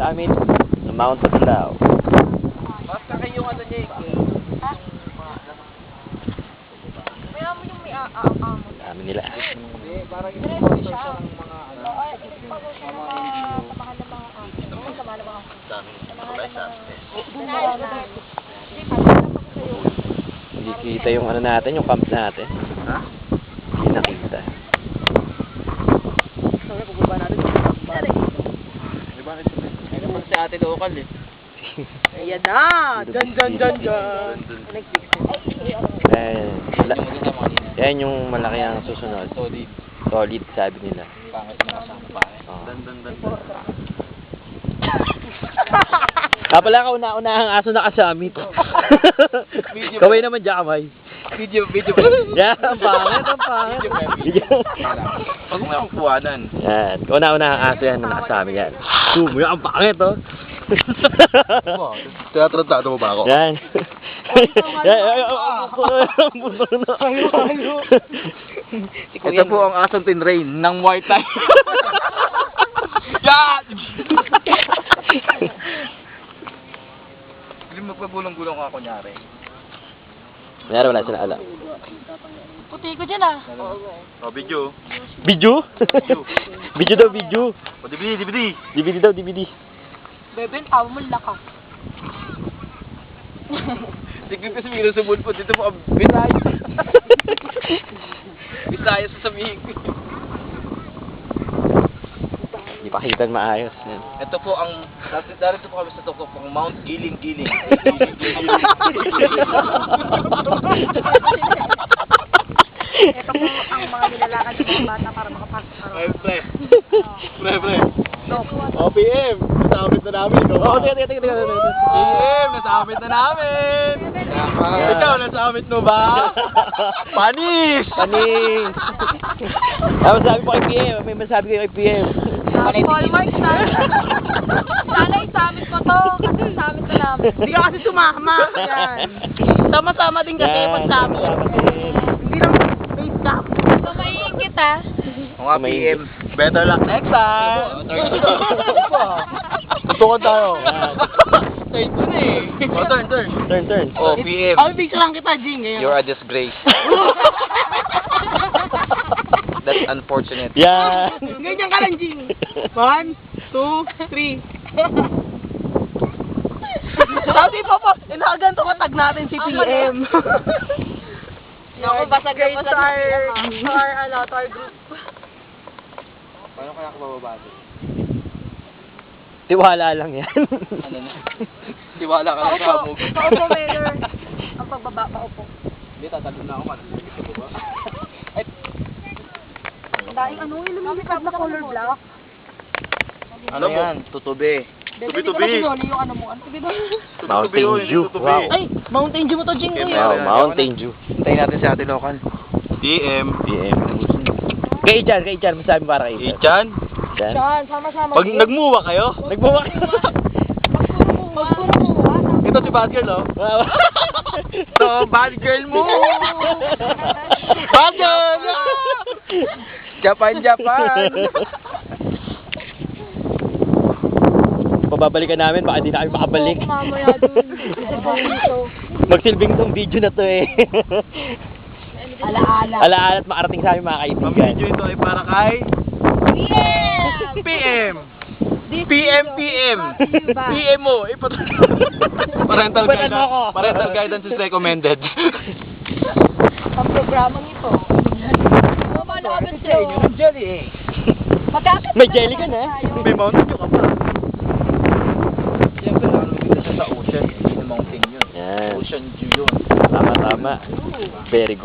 summit ng Mount Patlao. Basta kayong ano niya May amo yung may amo. Dami nila. parang yung sponsor siya ng mga ano. Samahan ng mga amo. Samahan ng mga amo. Dami. Hindi kita yung ano natin, yung camp natin. Ha? Hindi nakita. Sabi ko ba natin yung kapal. Di ba ay naman si ate local eh. Ayan na! Dyan! Yan yung malaki ang susunod. Solid. Solid, sabi nila. Pangit na kasama pare. Oo. Dan. Pala kauna-unahang aso na kasamit. Kaway naman dyan, kamay. Video. Yan, ang pangit. Pag may akong puwanan. Yan, kauna-unahang aso yan na nakasama yan. Sumo yan, ang pangit, oh. Tinatratado mo ba ako? Yan. Ito po ang asong tinrain ng Muay Thai. Yan! Hindi magpagulong-gulong ka kunyari. Meron, wala sila alam. Puti ko dyan ah. Oh, video. Video? Video daw, video. O, DVD. DVD daw, DVD. Beben, tawa mo laka. Tignan ko sa mga sa bulpo. Dito po ang Bisaya. Bisaya sa sabihin ko. Hindi pa kitan maayos. Yan. Ito po ang, darito po kami sa tuktok pang Mount Giling. Ito po ang mga nilalakad ng mga bata para makapasok sa road. Pre. Oh, PM! Nasabit na namin, no? Oo, tiga. PM, nasabit na namin! Ikaw, nasabit mo ba? Panis! Masabi po kay PM. May masabi kayo kay PM. Hallmark na. Sana isamit ko to. Kasi isamit na namin. Hindi ka kasi sumama. Yan. Sama-sama din kasi pag sabi. Hindi lang face cap. So, maiingit ah. Mga PM, better luck next time! Tutukan tayo. Turn to na eh. Oh, turn. Turn. Oh, PM. Ay, bigla lang kita, Jing. Ngayon. You're a disgrace. That's unfortunate. Yan. Ganyan ka lang, Jing. 1, 2, 3. Tapos ipapak, inaganto ko tag natin si PM. Naku, basag na basag Tar group. Paano kaya ako bababa doon? Tiwala lang yan. Ano na? Tiwala ka lang sa hamog. Paupo, Mayor. Ang pagbaba, paupo. Hindi, tatalon na ako. Gusto ko ba? Ay, Daing ano, lumilipad na color black. ano yan? Tutubi. Tubi. Yung ano mo, ano tubi ba? Mountain Dew. Wow. Ay, Mountain Dew mo to, Jing. Wow, Mountain Dew. Hintayin natin si ate local. PM. Kay Ichan. Masabi para kay Ichan. Ichan? Ichan. Yan, sama-sama. Pag nagmuwa kayo? Nagbuwak. Ito si bad girl, oh. Wow. Ito, bad girl mo. Bad girl! Japan. Pababalikan namin, baka di na kami makabalik. Mamaya dun. Magsilbing tong video na to eh. Alaala. Alaala at makarating sa amin mga Ang kaibigan. video ito ay para kay PM. PM mo. Parental Ibanan mo ako. guidance. Parental guidance is recommended. Ang programang ito. Paano ka ba ito? Jelly eh. Magkakit May jelly ka na. May mountain dew ka pa. Siyempre, nakalugin na siya sa ocean. Yung mountain yun. Yan. Ocean dew yun. Tama. Very good.